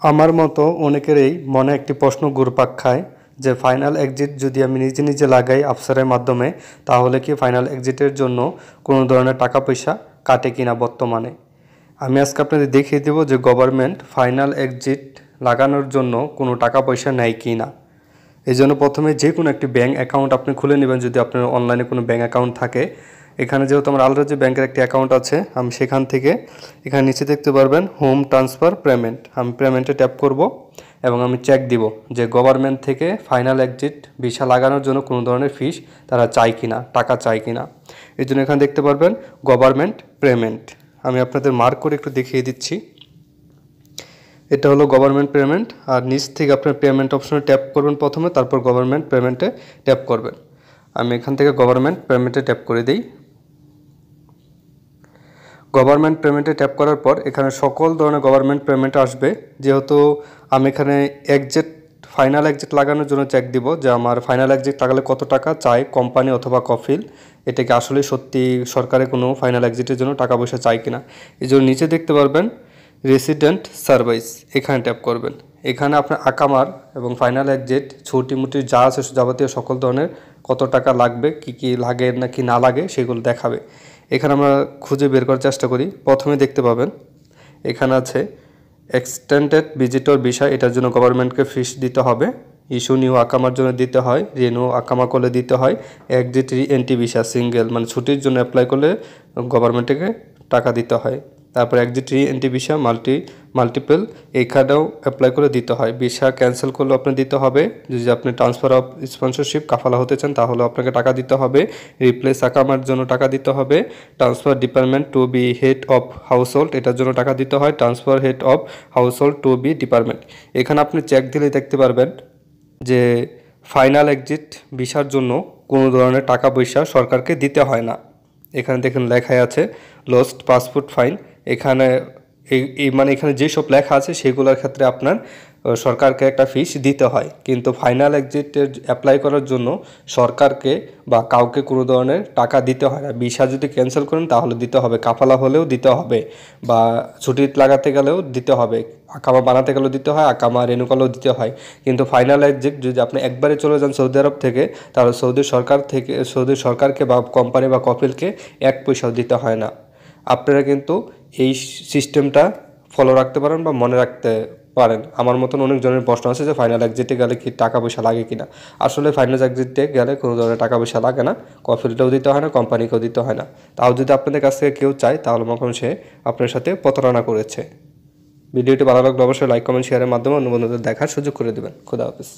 আমার মতো অনেকেরই মনে একটি প্রশ্ন ঘুরপাক খায় যে ফাইনাল এক্সিট যদি আমি নিজে নিজে লাগাই আফসারের মাধ্যমে তাহলে কি ফাইনাল এক্সিটের জন্য কোনো ধরনের টাকা পয়সা কাটে কিনা বর্তমানে। আমি আজকে আপনাদের দেখিয়ে দেব যে গভর্নমেন্ট ফাইনাল এক্সিট লাগানোর জন্য কোনো টাকা পয়সা নেয় কি না। এই জন্য প্রথমে যে কোনো একটি ব্যাঙ্ক অ্যাকাউন্ট আপনি খুলে নেবেন যদি আপনার অনলাইনে কোনো ব্যাঙ্ক অ্যাকাউন্ট থাকে। এখানে যেহেতু আমার আল রাজ্য ব্যাংকের একটি অ্যাকাউন্ট আছে, আমি সেখান থেকে এখানে নিচে দেখতে পারবেন হোম ট্রান্সফার পেমেন্ট, আমি পেমেন্টে ট্যাপ করব এবং আমি চেক দিব যে গভর্নমেন্ট থেকে ফাইনাল এক্সিট ভিসা লাগানোর জন্য কোনো ধরনের ফিস তারা চায় কিনা, টাকা চায় কিনা। এই জন্য এখানে দেখতে পারবেন গভর্নমেন্ট পেমেন্ট, আমি আপনাদের মার্ক করে একটু দেখিয়ে দিচ্ছি। এটা হলো গভর্নমেন্ট পেমেন্ট, আর নিচ থেকে আপনার পেমেন্ট অপশনে ট্যাপ করবেন প্রথমে, তারপর গভর্নমেন্ট পেমেন্টে ট্যাপ করবেন। আমি এখান থেকে গভর্নমেন্ট পেমেন্টে ট্যাপ করে দিই। গভর্নমেন্ট পেমেন্টে ট্যাপ করার পর এখানে সকল ধরনের গভর্নমেন্ট পেমেন্ট আসবে। যেহেতু আমি এখানে ফাইনাল এক্সিট লাগানোর জন্য চেক দিব যে আমার ফাইনাল এক্সিট লাগালে কত টাকা চায় কোম্পানি অথবা কফিল, এটাকে আসলে সত্যি সরকারের কোনো ফাইনাল এক্সিটের জন্য টাকা পয়সা চায় কিনা। এই জন্য নিচে দেখতে পারবেন রেসিডেন্ট সার্ভিস, এখানে ট্যাপ করবেন। এখানে আপনার আকামার এবং ফাইনাল এক্সিট ছুটি মুটি যা আছে যাবতীয় সকল ধরনের কত টাকা লাগবে, কি লাগে নাকি না লাগে সেগুলো দেখাবে। এখানে আমরা খুঁজে বের করার চেষ্টা করি। প্রথমে দেখতে পাবেন এখানে আছে এক্সটেন্ডেড ভিজিটর ভিসা, এটার জন্য গভর্নমেন্টকে ফিস দিতে হবে। ইস্যু নিউ আকামার জন্য দিতে হয়, রিনিউ আকামা করলে দিতে হয়। এক্সিট রি এন্ট্রি ভিসা সিঙ্গেল মানে ছুটির জন্য অ্যাপ্লাই করলে গভর্নমেন্টকে টাকা দিতে হয়। তারপর এক্সিট রি এন্ট্রি ভিসা মাল্টিপল এখানেও অ্যাপ্লাই করে দিতে হয়। ভিসা ক্যান্সেল করলেও আপনি দিতে হবে। যদি আপনি ট্রান্সফার অফ স্পন্সরশিপ কাফালা হতে চান তাহলে আপনাকে টাকা দিতে হবে। রিপ্লেস আকামার জন্য টাকা দিতে হবে। Transfer department to be head of household, এটার জন্য টাকা দিতে হয়। Transfer head of household to be department. এখানে আপনি চেক দিলে দেখতে পারবেন যে ফাইনাল এক্সিট ভিসার জন্য কোনো ধরনের টাকা পয়সা সরকারকে দিতে হয় না। এখানে দেখুন লেখাই আছে লস্ট পাসপোর্ট ফাইন। এখানে মানে এখানে যেসব লেখা আছে সেগুলোর ক্ষেত্রে আপনার সরকারকে একটা ফিস দিতে হয়, কিন্তু ফাইনাল এক্সিটের অ্যাপ্লাই করার জন্য সরকারকে বা কাউকে কোনো ধরনের টাকা দিতে হয় না। ভিসা যদি ক্যান্সেল করেন তাহলে দিতে হবে, কাফালা হলেও দিতে হবে, বা ছুটি লাগাতে গেলেও দিতে হবে, আকামা বানাতে গেলেও দিতে হয়, আকামা রেনু করলেও দিতে হয়। কিন্তু ফাইনাল এক্সিট যদি আপনি একবারে চলে যান সৌদি আরব থেকে তাহলে সৌদি সরকারকে বা কোম্পানি বা কপিলকে এক পয়সাও দিতে হয় না। আপনারা কিন্তু এই সিস্টেমটা ফলো রাখতে পারেন বা মনে রাখতে পারেন। আমার মতন অনেক জনের প্রশ্ন আছে যে ফাইনাল এক্সিটে গেলে কি টাকা পয়সা লাগে কিনা। আসলে ফাইনাল এক্সিটে গেলে কোনো ধরনের টাকা পয়সা লাগে না, কফিলটাও দিতে হয় না, কোম্পানিকেও দিতে হয় না। তাও যদি আপনাদের কাছ থেকে কেউ চায় তাহলে মনে সে আপনার সাথে প্রতারণা করেছে। ভিডিওটি ভালো লাগলে অবশ্যই লাইক কমেন্ট শেয়ারের মাধ্যমে অন্য বন্ধুদের দেখার সুযোগ করে দেবেন। খোদা হাফেজ।